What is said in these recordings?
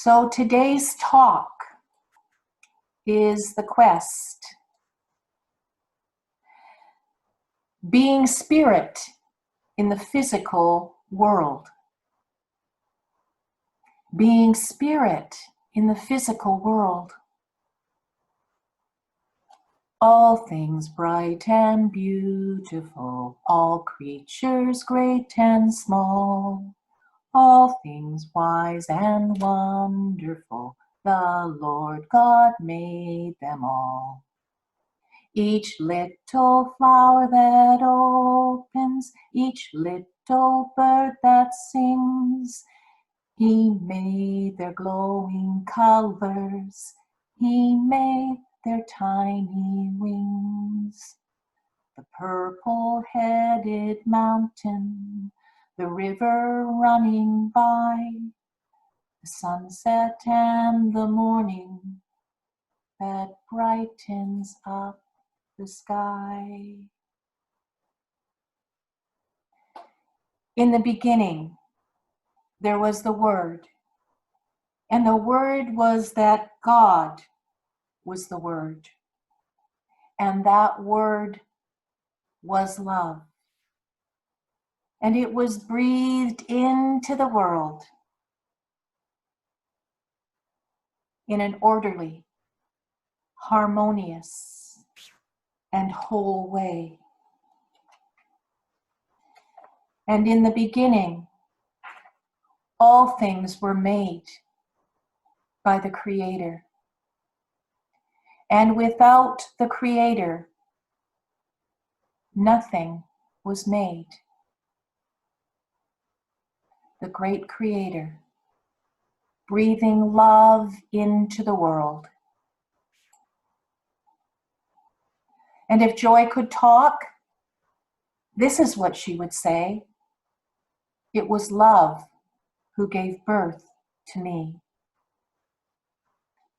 So today's talk is the quest. Being spirit in the physical world. Being spirit in the physical world. All things bright and beautiful, all creatures great and small, all things wise and wonderful, the Lord God made them all. Each little flower that opens, each little bird that sings, He made their glowing colors, He made their tiny wings. The purple-headed mountain, the river running by, the sunset and the morning that brightens up the sky. In the beginning, there was the Word, and the Word was that God was the Word, and that Word was love. And it was breathed into the world in an orderly, harmonious, and whole way. And in the beginning, all things were made by the Creator. And without the Creator, nothing was made. The great Creator, breathing love into the world. And if Joy could talk, this is what she would say. It was love who gave birth to me.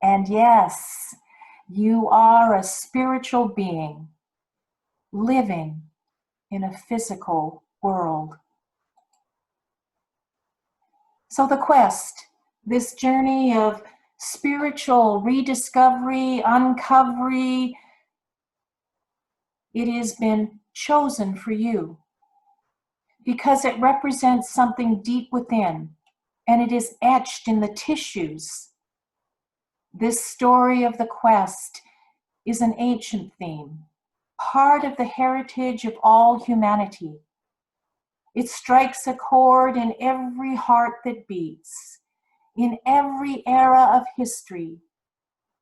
And yes, you are a spiritual being living in a physical world. So the quest, this journey of spiritual rediscovery, uncovery, it has been chosen for you because it represents something deep within, and it is etched in the tissues. This story of the quest is an ancient theme, part of the heritage of all humanity. It strikes a chord in every heart that beats, in every era of history,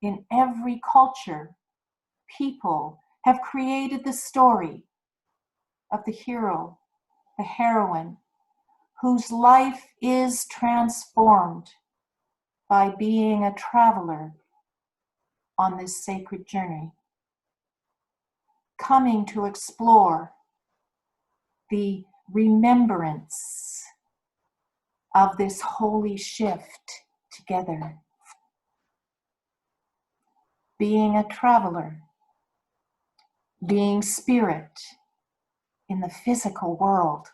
in every culture. People have created the story of the hero, the heroine, whose life is transformed by being a traveler on this sacred journey, coming to explore the remembrance of this holy shift together. Being a traveler, being spirit in the physical world.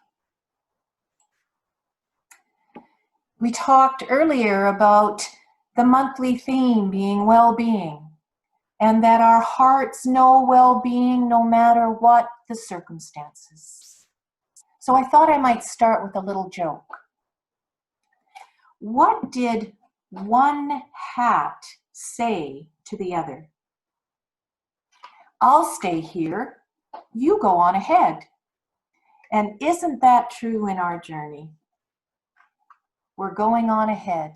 We talked earlier about the monthly theme being well-being, and that our hearts know well-being no matter what the circumstances. So I thought I might start with a little joke. What did one hat say to the other? I'll stay here, you go on ahead. And isn't that true in our journey? We're going on ahead,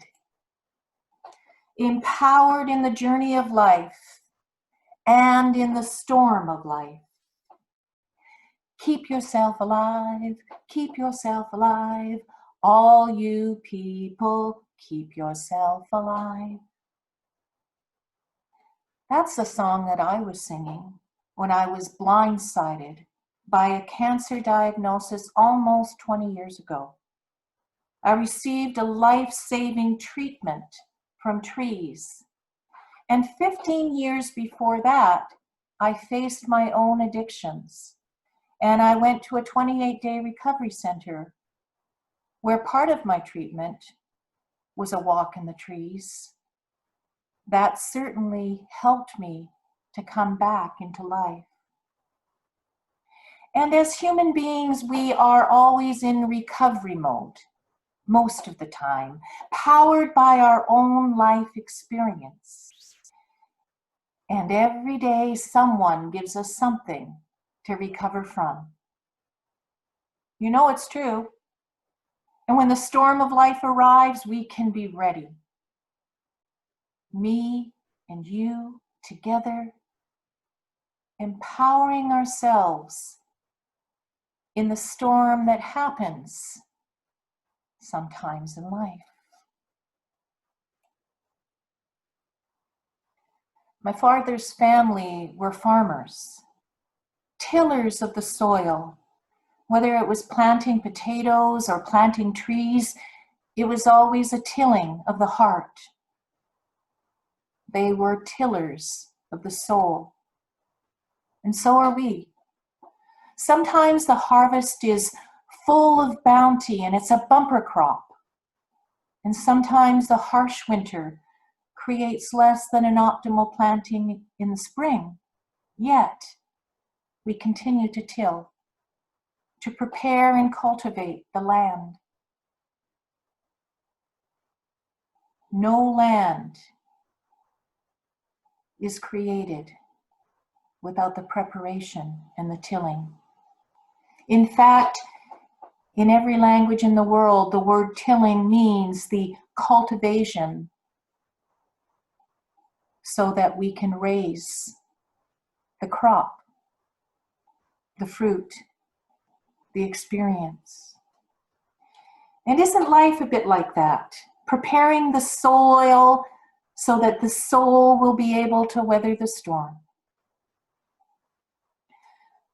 empowered in the journey of life and in the storm of life. Keep yourself alive, all you people, keep yourself alive. That's the song that I was singing when I was blindsided by a cancer diagnosis almost 20 years ago. I received a life-saving treatment from trees. And 15 years before that, I faced my own addictions. And I went to a 28-day recovery center where part of my treatment was a walk in the trees. That certainly helped me to come back into life. And as human beings, we are always in recovery mode, most of the time, powered by our own life experience. And every day, someone gives us something to recover from. You know it's true. And when the storm of life arrives, we can be ready. Me and you together, empowering ourselves in the storm that happens sometimes in life. My father's family were farmers, tillers of the soil. Whether it was planting potatoes or planting trees, it was always a tilling of the heart. They were tillers of the soul. And so are we. Sometimes the harvest is full of bounty and it's a bumper crop. And sometimes the harsh winter creates less than an optimal planting in the spring. Yet, we continue to till, to prepare and cultivate the land. No land is created without the preparation and the tilling. In fact, in every language in the world, the word tilling means the cultivation so that we can raise the crop, the fruit, the experience. And isn't life a bit like that? Preparing the soil so that the soul will be able to weather the storm.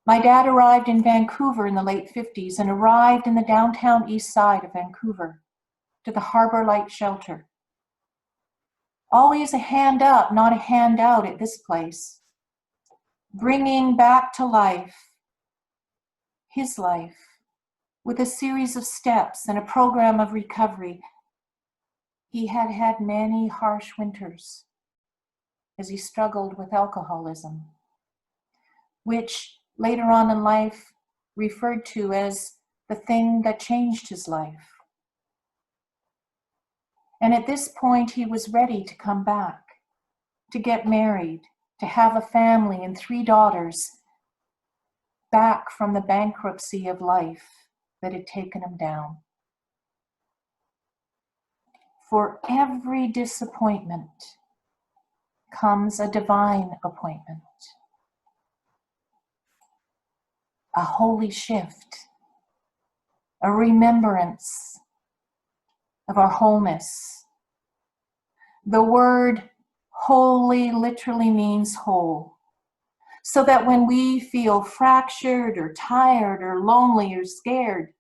My dad arrived in Vancouver in the late 50s and arrived in the downtown east side of Vancouver to the Harbor Light Shelter. Always a hand up, not a hand out at this place. Bringing back to life his life with a series of steps and a program of recovery. He had had many harsh winters as he struggled with alcoholism, which later on in life referred to as the thing that changed his life. And at this point, he was ready to come back, to get married, to have a family and 3 daughters, back from the bankruptcy of life that had taken him down. For every disappointment comes a divine appointment, a holy shift, a remembrance of our wholeness. The word holy literally means whole, so that when we feel fractured or tired or lonely or scared,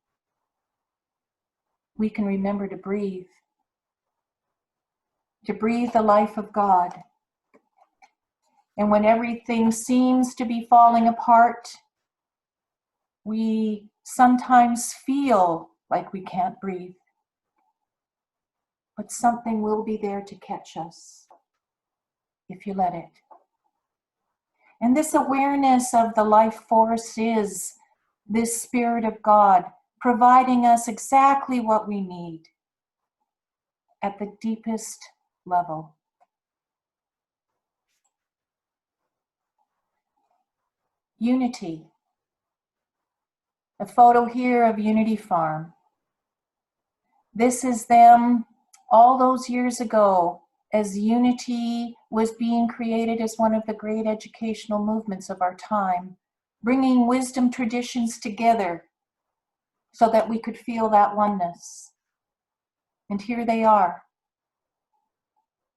we can remember to breathe the life of God. And when everything seems to be falling apart, we sometimes feel like we can't breathe. But something will be there to catch us if you let it. And this awareness of the life force is this Spirit of God providing us exactly what we need at the deepest level. Unity. A photo here of Unity Farm. This is them all those years ago as Unity was being created as one of the great educational movements of our time, bringing wisdom traditions together so that we could feel that oneness. And here they are.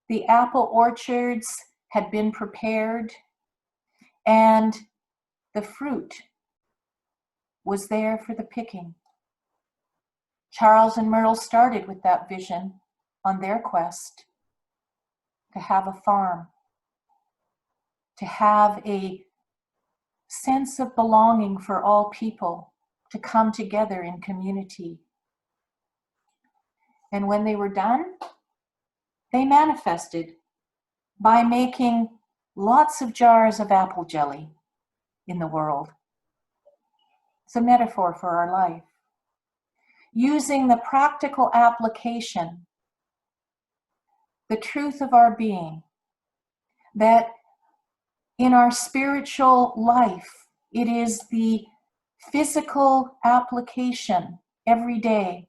The apple orchards had been prepared, and the fruit was there for the picking. Charles and Myrtle started with that vision on their quest to have a farm, to have a sense of belonging for all people, to come together in community. And when they were done, They manifested by making lots of jars of apple jelly in the world. It's a metaphor for our life. Using the practical application, the truth of our being, that in our spiritual life, it is the physical application every day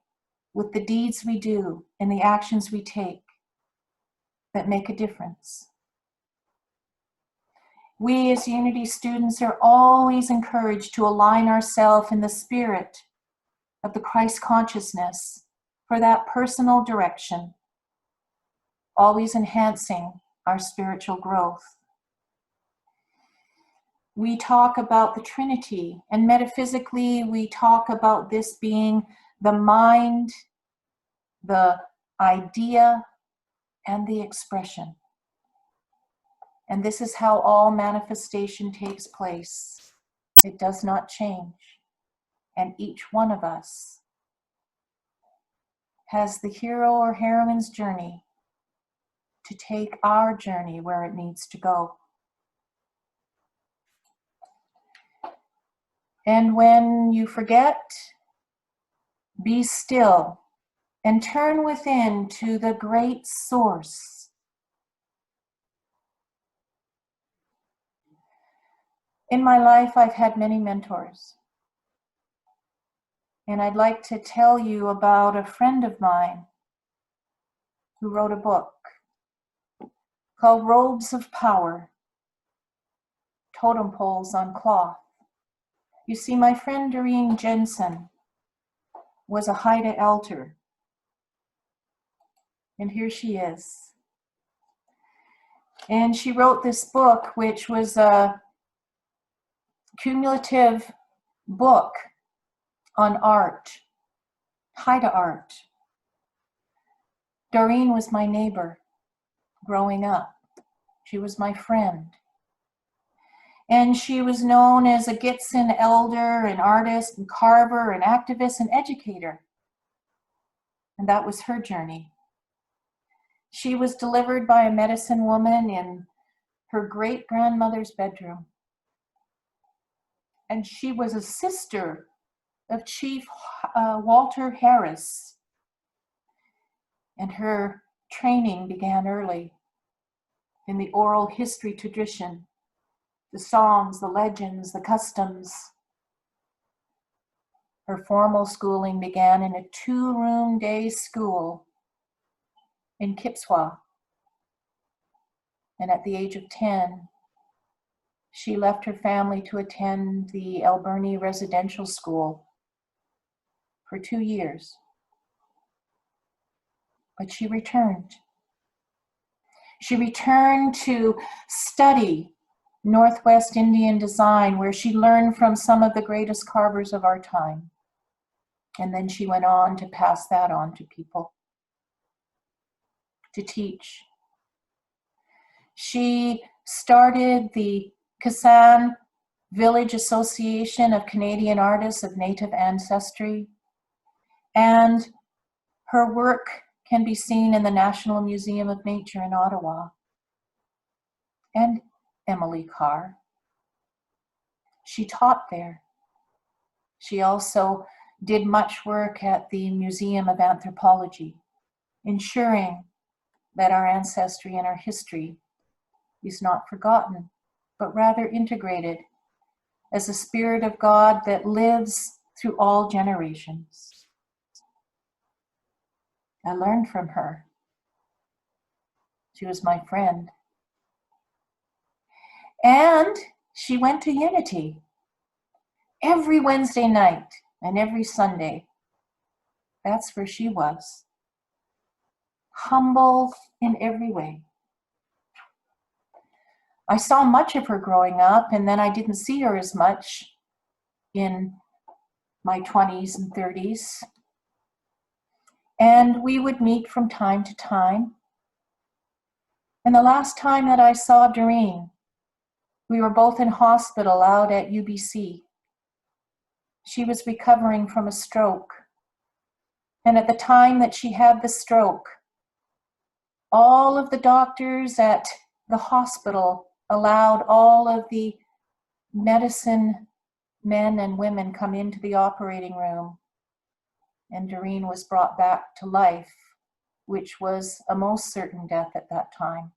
with the deeds we do and the actions we take that make a difference. We as Unity students are always encouraged to align ourselves in the spirit of the Christ consciousness for that personal direction, always enhancing our spiritual growth. We talk about the Trinity, and metaphysically we talk about this being the mind, the idea, and the expression. And this is how all manifestation takes place. It does not change. And each one of us has the hero or heroine's journey to take our journey where it needs to go. And when you forget, be still and turn within to the great source. In my life, I've had many mentors. And I'd like to tell you about a friend of mine who wrote a book called Robes of Power, Totem Poles on Cloth. You see, my friend Doreen Jensen was a Haida elder. And here she is. And she wrote this book, which was a cumulative book on art, Haida art. Doreen was my neighbor growing up. She was my friend. And she was known as a Gitsin elder, an artist, and carver, an activist, and educator. And that was her journey. She was delivered by a medicine woman in her great-grandmother's bedroom. And she was a sister of Chief Walter Harris. And her training began early in the oral history tradition, the songs, the legends, the customs. Her formal schooling began in a 2-room day school in Kipswa. And at the age of 10, she left her family to attend the Alberni residential school for 2 years. But she returned. She returned to study Northwest Indian design, where she learned from some of the greatest carvers of our time. And then she went on to pass that on to people, to teach. She started the Kisan Village Association of Canadian Artists of Native Ancestry, and her work can be seen in the National Museum of Nature in Ottawa. And Emily Carr. She taught there. She also did much work at the Museum of Anthropology, ensuring that our ancestry and our history is not forgotten, but rather integrated as a spirit of God that lives through all generations. I learned from her. She was my friend. And she went to Unity every Wednesday night and every Sunday. That's where she was. Humble in every way. I saw much of her growing up, and then I didn't see her as much in my 20s and 30s. And we would meet from time to time. And the last time that I saw Doreen, we were both in hospital out at UBC. She was recovering from a stroke. And at the time that she had the stroke, All of the doctors at the hospital allowed all of the medicine men and women come into the operating room, and Doreen was brought back to life, which was a most certain death at that time.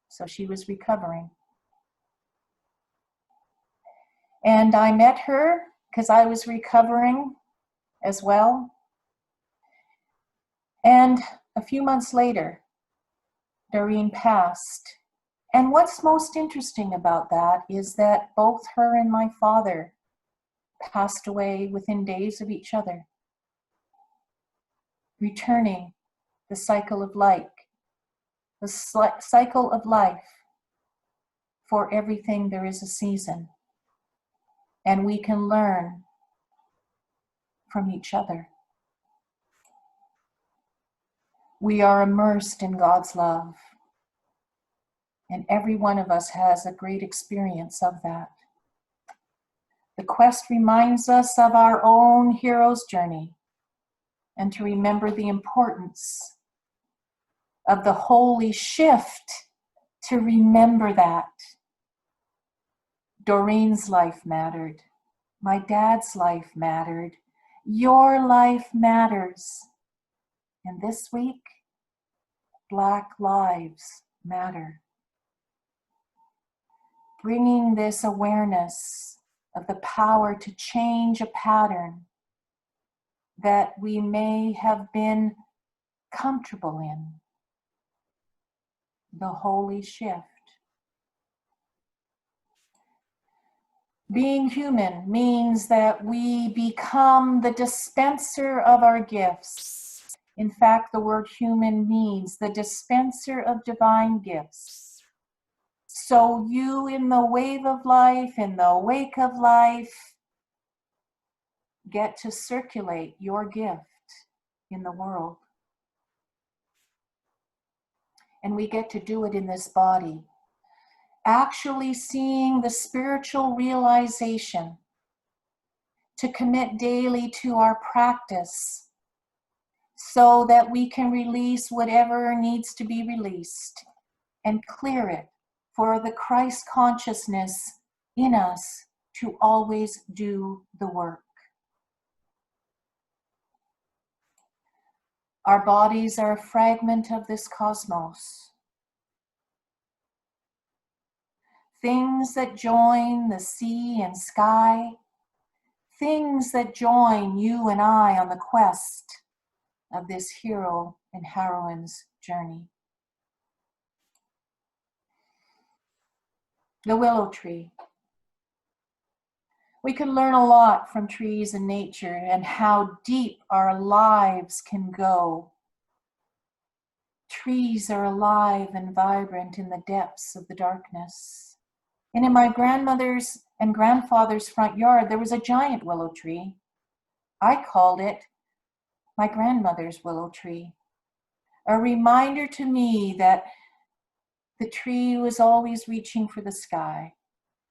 So she was recovering. And I met her because I was recovering as well. And a few months later, Doreen passed. And what's most interesting about that is that both her and my father passed away within days of each other, returning the cycle of life, the cycle of life. For everything there is a season, and we can learn from each other. We are immersed in God's love, and every one of us has a great experience of that. The quest reminds us of our own hero's journey, and to remember the importance of the holy shift, to remember that. Doreen's life mattered. My dad's life mattered. Your life matters. And this week, Black lives matter. Bringing this awareness of the power to change a pattern that we may have been comfortable in. The holy shift. Being human means that we become the dispenser of our gifts. In fact, the word human means the dispenser of divine gifts. So you, in the wave of life, in the wake of life, get to circulate your gift in the world. And we get to do it in this body. Actually seeing the spiritual realization to commit daily to our practice so that we can release whatever needs to be released and clear it for the Christ consciousness in us to always do the work. Our bodies are a fragment of this cosmos. Things that join the sea and sky, things that join you and I on the quest of this hero and heroine's journey. The willow tree. We can learn a lot from trees and nature and how deep our lives can go. Trees are alive and vibrant in the depths of the darkness. And in my grandmother's and grandfather's front yard, there was a giant willow tree. I called it my grandmother's willow tree. A reminder to me that the tree was always reaching for the sky,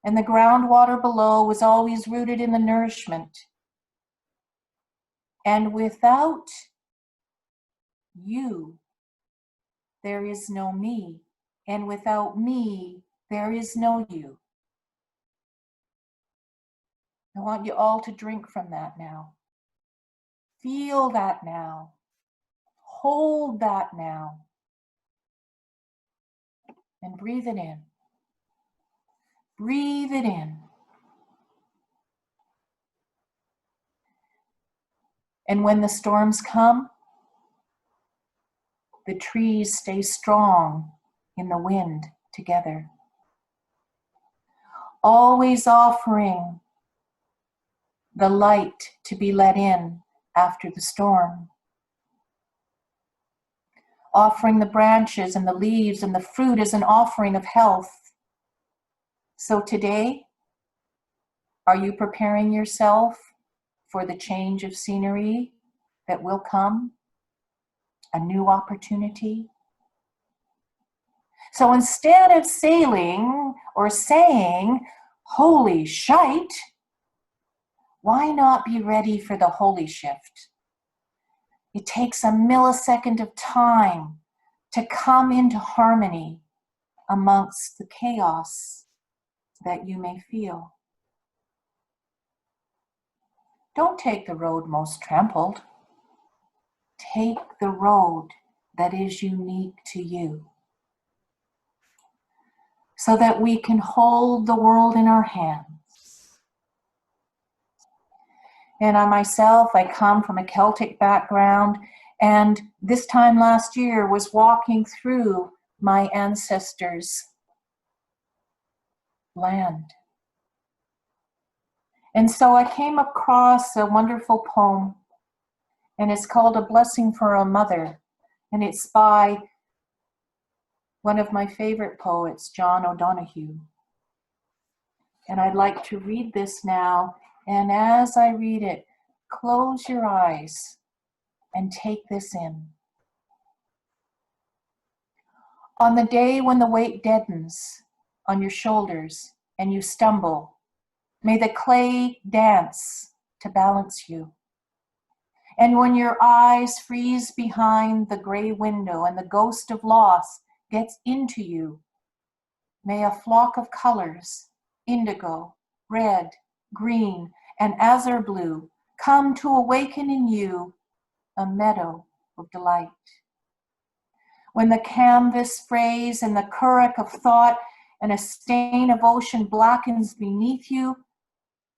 and the groundwater below was always rooted in the nourishment. And without you, there is no me. And without me, there is no you. I want you all to drink from that now. Feel that now. Hold that now. And breathe it in. Breathe it in. And when the storms come, the trees stay strong in the wind together. Always offering the light to be let in after the storm. Offering the branches and the leaves and the fruit as an offering of health. So today, are you preparing yourself for the change of scenery that will come? A new opportunity? So instead of sailing or saying, holy shite, why not be ready for the holy shift? It takes a millisecond of time to come into harmony amongst the chaos that you may feel. Don't take the road most trampled. Take the road that is unique to you, so that we can hold the world in our hands. And I myself, I come from a Celtic background, and this time last year was walking through my ancestors' land. And so I came across a wonderful poem, and it's called A Blessing for a Mother, and it's by one of my favorite poets, John O'Donoghue. And I'd like to read this now, and as I read it, close your eyes and take this in. On the day when the weight deadens on your shoulders and you stumble, may the clay dance to balance you. And when your eyes freeze behind the gray window and the ghost of loss gets into you, may a flock of colors, indigo, red, green, and azure blue, come to awaken in you a meadow of delight. When the canvas frays and the currach of thought and a stain of ocean blackens beneath you,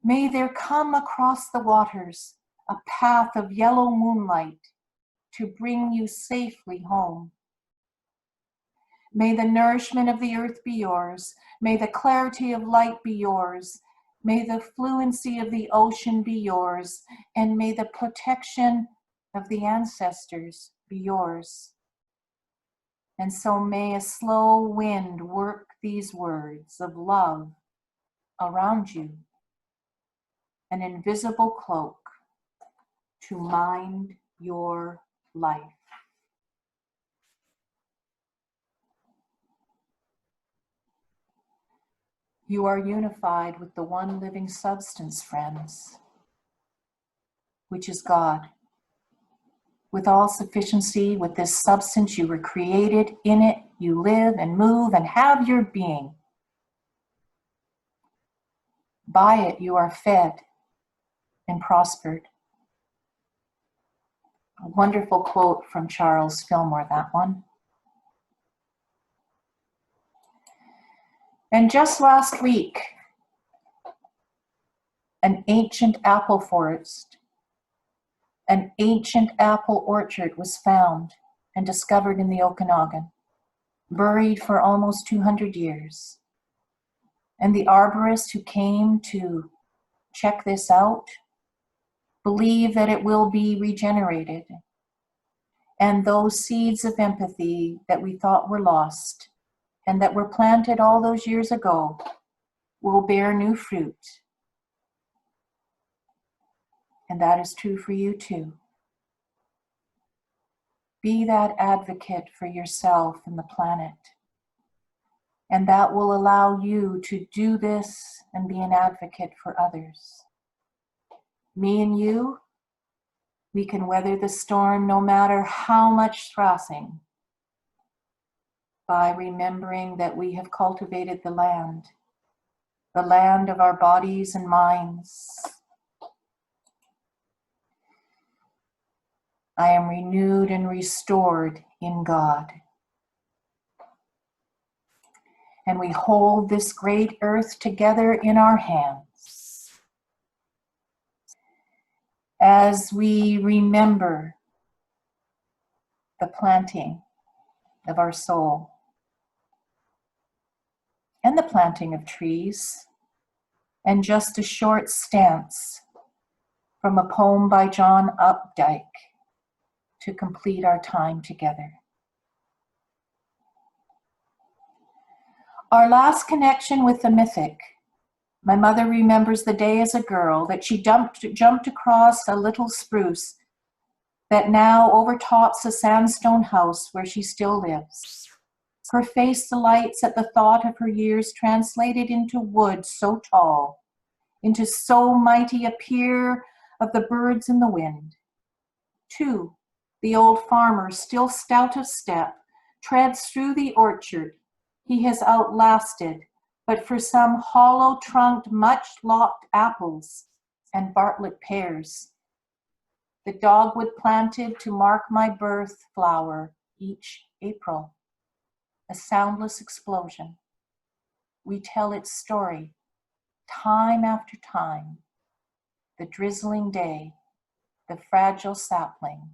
may there come across the waters a path of yellow moonlight to bring you safely home. May the nourishment of the earth be yours. May the clarity of light be yours. May the fluency of the ocean be yours. And may the protection of the ancestors be yours. And so may a slow wind work these words of love around you, an invisible cloak to mind your life. You are unified with the one living substance, friends, which is God. With all sufficiency, with this substance you were created, in it you live and move and have your being. By it you are fed and prospered. A wonderful quote from Charles Fillmore, that one. And just last week, an ancient apple forest, an ancient apple orchard was found and discovered in the Okanagan, buried for almost 200 years. And the arborist who came to check this out believe that it will be regenerated. And those seeds of empathy that we thought were lost and that were planted all those years ago will bear new fruit. And that is true for you too. Be that advocate for yourself and the planet. And that will allow you to do this and be an advocate for others. Me and you, we can weather the storm no matter how much thrashing, by remembering that we have cultivated the land of our bodies and minds. I am renewed and restored in God. And we hold this great earth together in our hands as we remember the planting of our soul and the planting of trees, and just a short stance from a poem by John Updike to complete our time together. Our last connection with the mythic. My mother remembers the day as a girl that she jumped across a little spruce that now overtops a sandstone house where she still lives. Her face delights at the thought of her years translated into wood so tall, into so mighty a peer of the birds in the wind. 2, the old farmer, still stout of step, treads through the orchard. He has outlasted, but for some hollow-trunked, much-locked apples and Bartlett pears. The dogwood planted to mark my birth flower each April. A soundless explosion. We tell its story, time after time. The drizzling day, the fragile sapling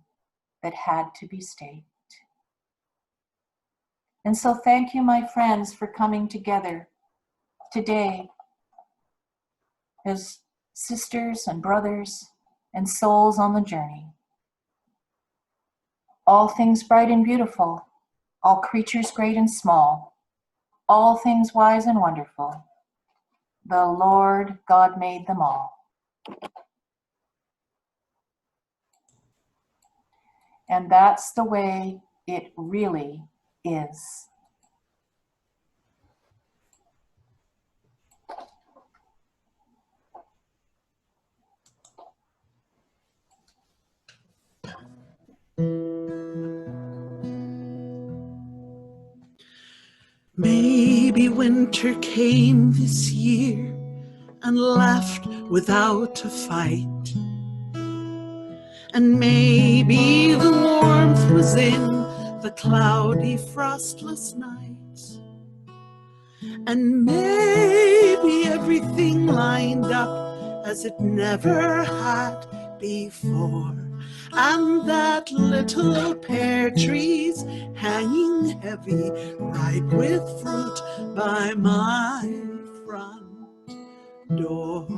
that had to be staked. And so thank you, my friends, for coming together today as sisters and brothers and souls on the journey. All things bright and beautiful, all creatures great and small, all things wise and wonderful, the Lord God made them all. And that's the way it really is. Maybe winter came this year and left without a fight. And maybe the warmth was in the cloudy, frostless nights. And maybe everything lined up as it never had before. And that little pear trees hanging heavy, ripe with fruit by my front door.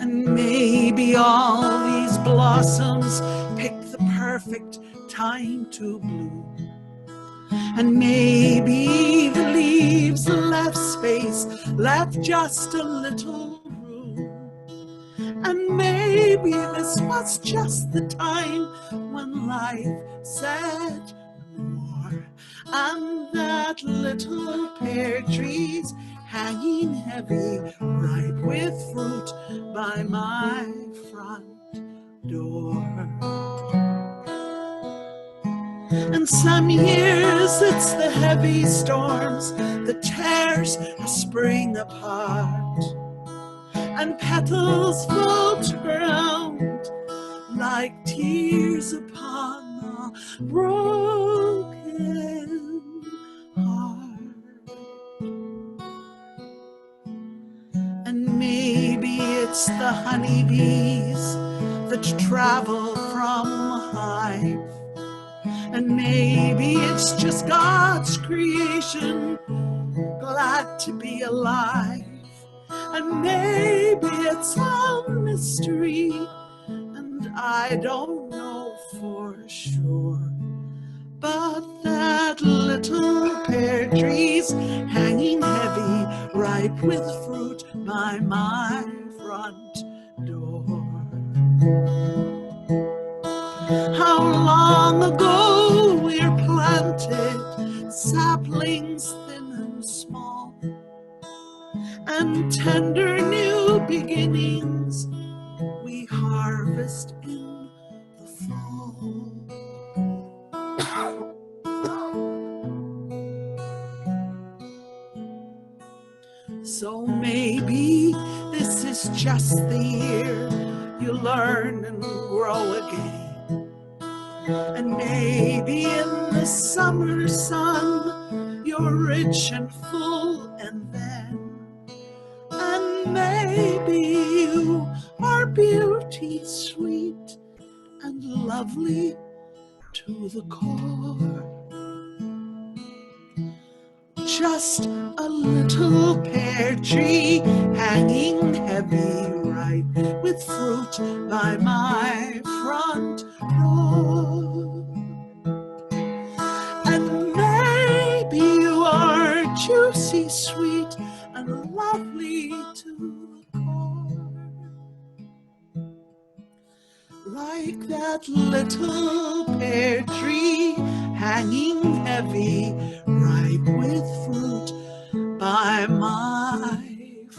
And maybe all these blossoms pick the perfect time to bloom. And maybe the leaves left space, left just a little room. And maybe this was just the time when life said more. And that little pear trees hanging heavy, ripe with fruit by my front door. And some years it's the heavy storms that tears a spring apart, and petals float around like tears upon a broken heart. And maybe it's the honeybees that travel from a hive. And maybe it's just God's creation, glad to be alive. And maybe it's a mystery, and I don't know for sure. But that little pear trees hanging heavy, ripe with fruit by my front door. How long ago we're planted, saplings thin and small, and tender new beginnings we harvest in the fall. So maybe this is just the year you learn and grow again. And maybe in the summer sun you're rich and full, and then, and maybe you are beauty sweet and lovely to the core. Just a little pear tree hanging heavy, ripe with fruit by my front door. And maybe you are juicy, sweet, and lovely to the core. Like that little pear tree hanging heavy, ripe with fruit by my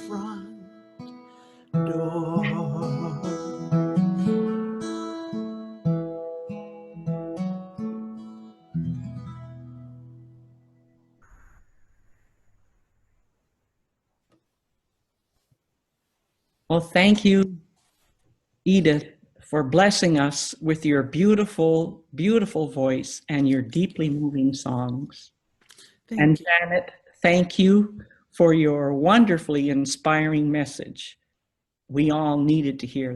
front door. Well, thank you, Edith, for blessing us with your beautiful, beautiful voice and your deeply moving songs. And Thank you. Janet, thank you for your wonderfully inspiring message. We all needed to hear that.